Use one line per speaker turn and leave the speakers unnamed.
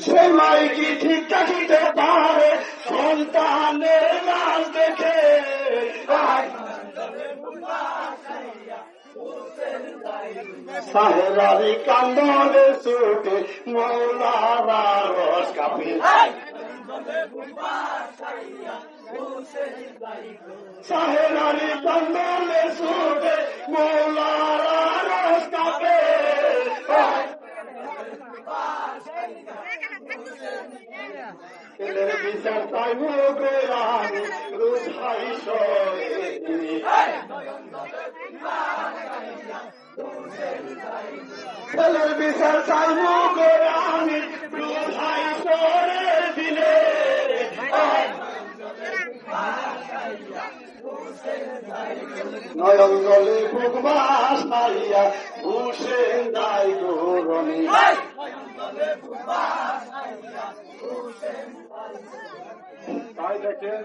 সে মাই কি ঠিক থাকিতে পারে সন্তানের লাশ দেখে? সাহেরারি কান্দনে ছুটে মৌলারা রস কাপে। সাহেরারি কান্দনে ছুটে মৌলারা রস কাপে। এদের বিচার তাই মুগরানি রুধাই সরে। ছেলের বিচার চাই মুগরানি রুধাই সরে দিলে। নয়ন জলে বুক ভাসাইয়া হুসেন দাই গৌরণী। তাই দেখেন